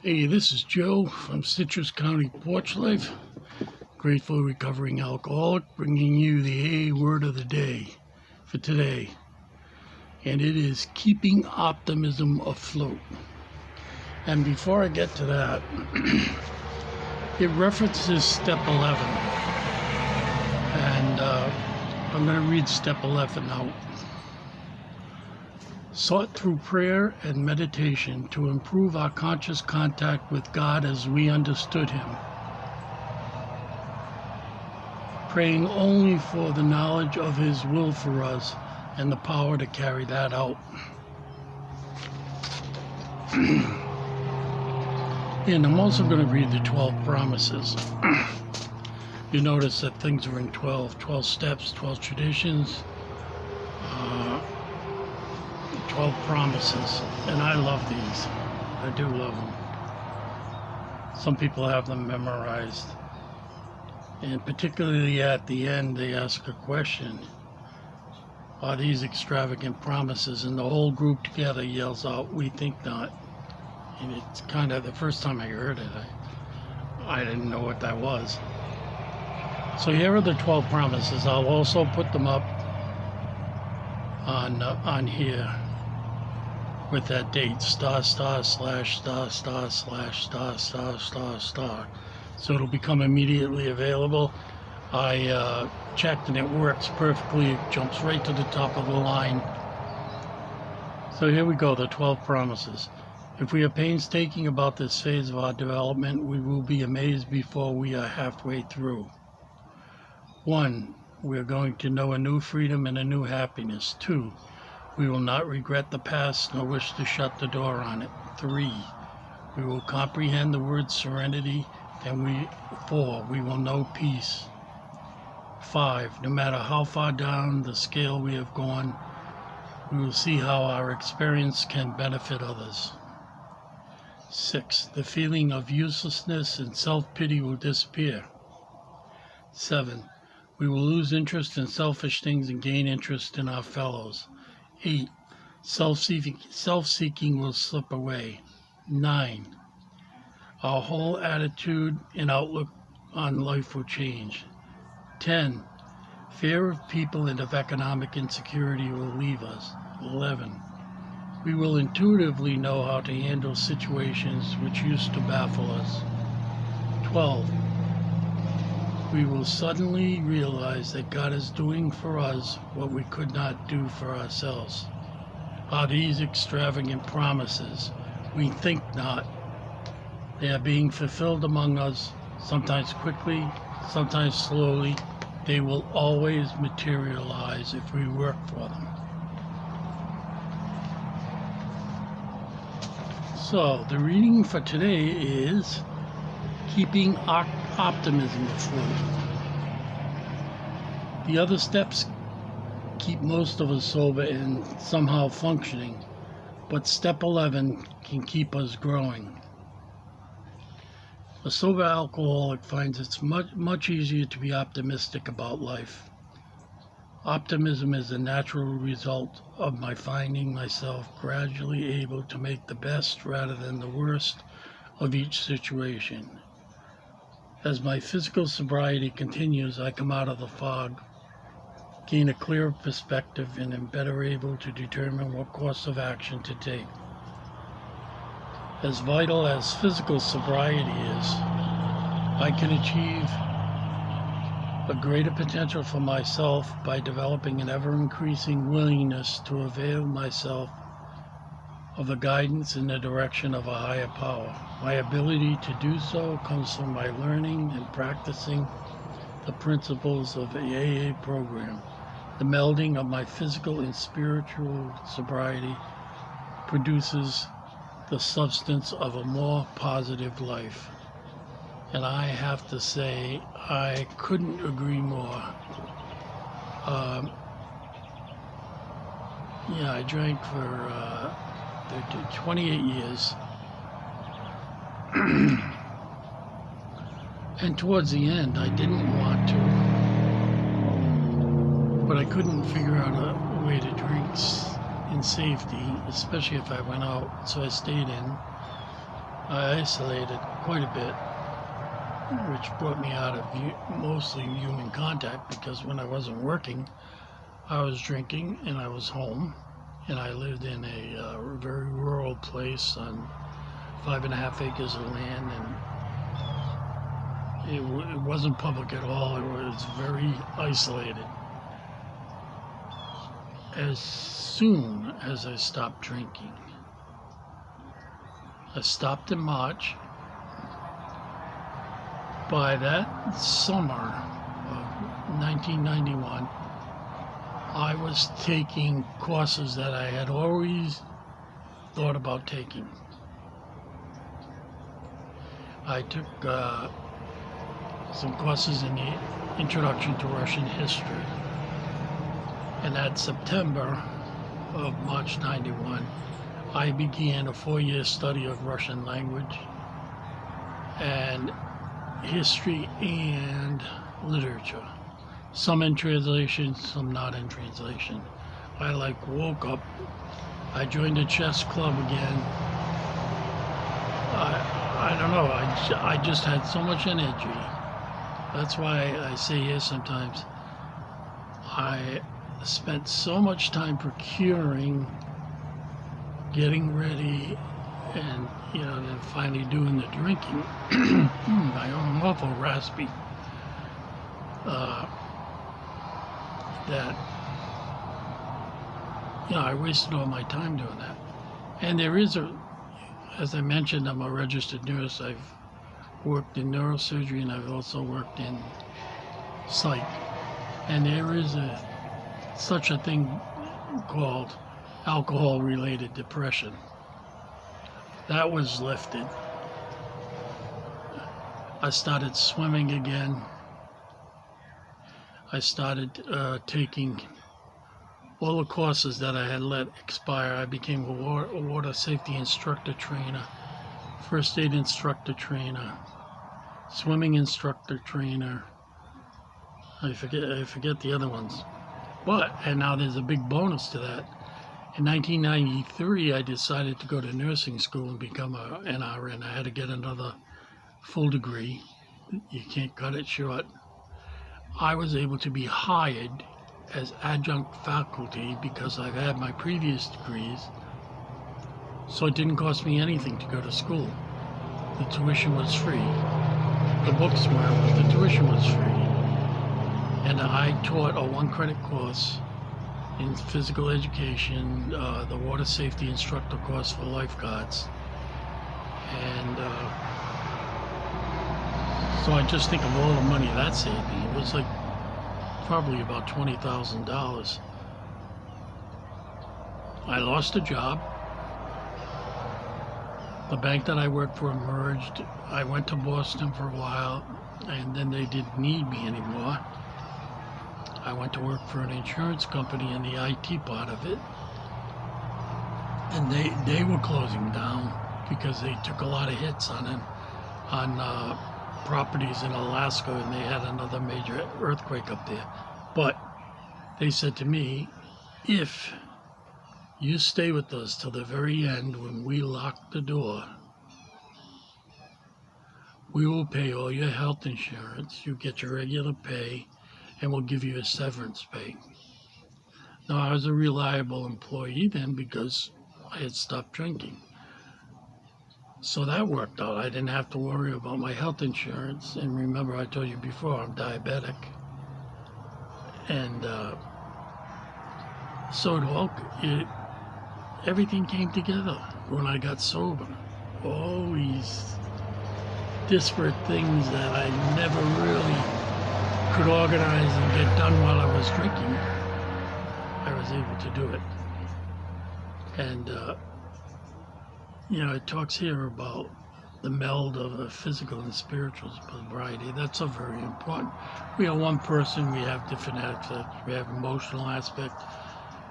Hey, this is Joe from Citrus County Porch Life, grateful recovering alcoholic, bringing you the AA word of the day for today. And it is keeping optimism afloat. And before I get to that, it references step 11. And I'm going to read step 11 out. Sought through prayer and meditation to improve our conscious contact with God as we understood Him. Praying only for the knowledge of His will for us and the power to carry that out. And I'm also going to read the 12 promises. You notice that things are in 12 steps, 12 traditions, 12 promises, and I love these. I do love them. Some people have them memorized, and particularly at the end they ask a question. Are these extravagant promises? And the whole group together yells out, "We think not." And it's kind of, the first time I heard it, I didn't know what that was. So here are the 12 promises. I'll also put them up on here with that date, */ / // // // so it'll become immediately available. I checked and it works perfectly. It jumps right to the top of the line. So here we go, the 12 promises. If we are painstaking about this phase of our development, we will be amazed before we are halfway through. 1. We are going to know a new freedom and a new happiness. 2. We will not regret the past nor wish to shut the door on it. 3. We will comprehend the word serenity. And 4. We will know peace. 5. No matter how far down the scale we have gone, we will see how our experience can benefit others. 6. The feeling of uselessness and self-pity will disappear. 7. We will lose interest in selfish things and gain interest in our fellows. 8. Self-seeking will slip away. 9. Our whole attitude and outlook on life will change. 10. Fear of people and of economic insecurity will leave us. 11. We will intuitively know how to handle situations which used to baffle us. 12. We will suddenly realize that God is doing for us what we could not do for ourselves. Are these extravagant promises? We think not. They are being fulfilled among us, sometimes quickly, sometimes slowly. They will always materialize if we work for them. So, the reading for today is keeping optimism afloat. The other steps keep most of us sober and somehow functioning, but step 11 can keep us growing. A sober alcoholic finds it's much easier to be optimistic about life. Optimism is a natural result of my finding myself gradually able to make the best rather than the worst of each situation. As my physical sobriety continues, I come out of the fog, gain a clearer perspective, and am better able to determine what course of action to take. As vital as physical sobriety is, I can achieve a greater potential for myself by developing an ever-increasing willingness to avail myself of the guidance in the direction of a higher power. My ability to do so comes from my learning and practicing the principles of the AA program. The melding of my physical and spiritual sobriety produces the substance of a more positive life. And I have to say, I couldn't agree more. I drank for 28 years. And towards the end, I didn't want to. But I couldn't figure out a way to drink in safety, especially if I went out, so I stayed in. I isolated quite a bit, which brought me out of mostly human contact, because when I wasn't working, I was drinking and I was home, and I lived in a very rural place on 5.5 acres of land, and it wasn't public at all. It was very isolated. As soon as I stopped drinking, I stopped in March. By that summer of 1991, I was taking courses that I had always thought about taking. I took some courses in the Introduction to Russian History. And that September of March 91, I began a 4-year study of Russian language and history and literature. Some in translation, some not in translation. I woke up. I joined a chess club again. I don't know. I just had so much energy. That's why I say here sometimes, I spent so much time procuring, getting ready, and then finally doing the drinking. I'm awful raspy. That I wasted all my time doing that. And there is as I mentioned, I'm a registered nurse. I've worked in neurosurgery, and I've also worked in psych. And there is such a thing called alcohol-related depression. That was lifted. I started swimming again. I started taking all the courses that I had let expire. I became a water safety instructor trainer, first aid instructor trainer, swimming instructor trainer. I forget the other ones. And now there's a big bonus to that. In 1993, I decided to go to nursing school and become an RN. I had to get another full degree. You can't cut it short. I was able to be hired as adjunct faculty because I've had my previous degrees, so it didn't cost me anything to go to school. The tuition was free. The books were, but the tuition was free. And I taught a 1-credit course in physical education, the water safety instructor course for lifeguards. And so I just think of all the money that saved me. It was like probably about $20,000. I lost a job. The bank that I worked for merged. I went to Boston for a while, and then they didn't need me anymore. I went to work for an insurance company in the IT part of it, and they were closing down because they took a lot of hits on properties in Alaska, and they had another major earthquake up there. But they said to me, if you stay with us till the very end, when we lock the door, we will pay all your health insurance, you get your regular pay, and we'll give you a severance pay. Now, I was a reliable employee then because I had stopped drinking. So that worked out. I didn't have to worry about my health insurance. And remember, I told you before, I'm diabetic. And so everything came together when I got sober. All these disparate things that I never really could organize and get done while I was drinking, I was able to do it. And it talks here about the meld of a physical and spiritual sobriety. That's so very important. We are one person. We have different aspects. We have emotional aspect.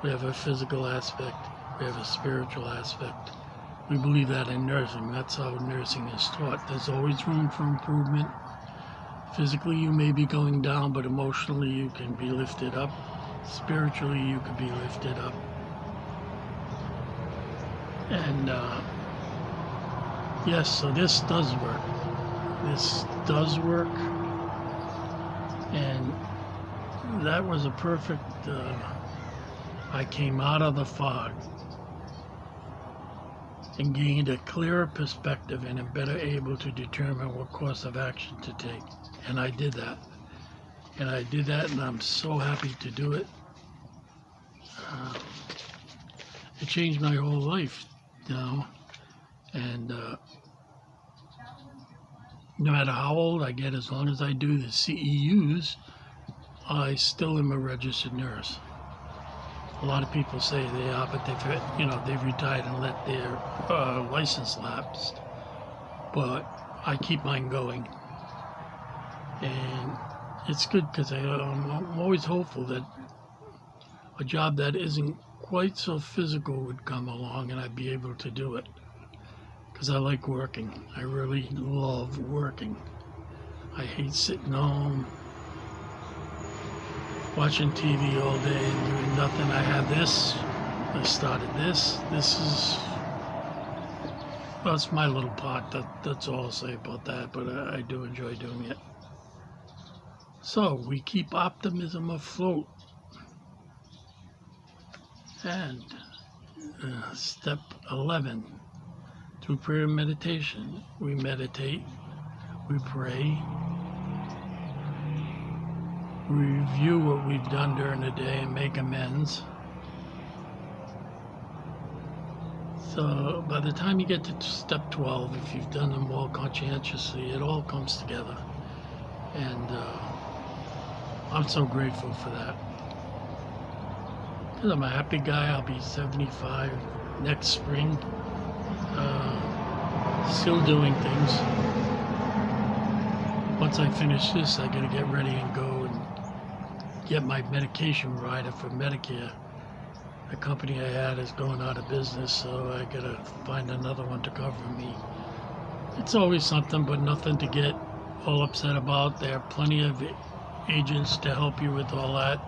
We have a physical aspect. We have a spiritual aspect. We believe that in nursing. That's how nursing is taught. There's always room for improvement. Physically, you may be going down, but emotionally, you can be lifted up. Spiritually, you can be lifted up. And Yes, so this does work. This does work. And that was a perfect, I came out of the fog and gained a clearer perspective and am better able to determine what course of action to take. And I did that. And I did that, and I'm so happy to do it. It changed my whole life, you know. And no matter how old I get, as long as I do the CEUs, I still am a registered nurse. A lot of people say they are, but they've retired and let their license lapse. But I keep mine going, and it's good because I'm always hopeful that a job that isn't quite so physical would come along and I'd be able to do it. Because I like working. I really love working. I hate sitting home watching TV all day and doing nothing. I had this. I started this. That's my little part. That's all I'll say about that, but I do enjoy doing it. So we keep optimism afloat. And step 11, through prayer and meditation, we meditate, we pray, we review what we've done during the day and make amends. So by the time you get to step 12, if you've done them all conscientiously, it all comes together. And I'm so grateful for that. Because I'm a happy guy. I'll be 75 next spring. Still doing things. Once I finish this, I gotta get ready and go and get my medication rider for Medicare. The company I had is going out of business, so I gotta find another one to cover me. It's always something, but nothing to get all upset about. There are plenty of agents to help you with all that.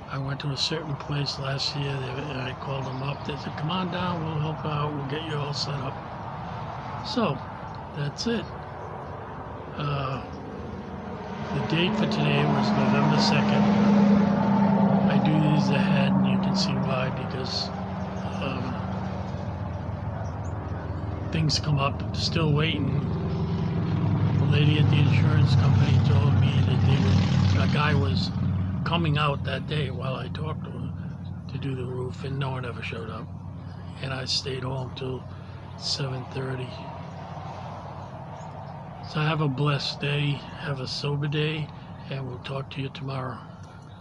I went to a certain place last year, and I called them up. They said, come on down, we'll help out, we'll get you all set up. So, that's it. The date for today was November 2nd. I do these ahead, and you can see why, because things come up. Still waiting. The lady at the insurance company told me that a guy was coming out that day while I talked to him to do the roof, and no one ever showed up. And I stayed home till 7:30. So have a blessed day, have a sober day, and we'll talk to you tomorrow.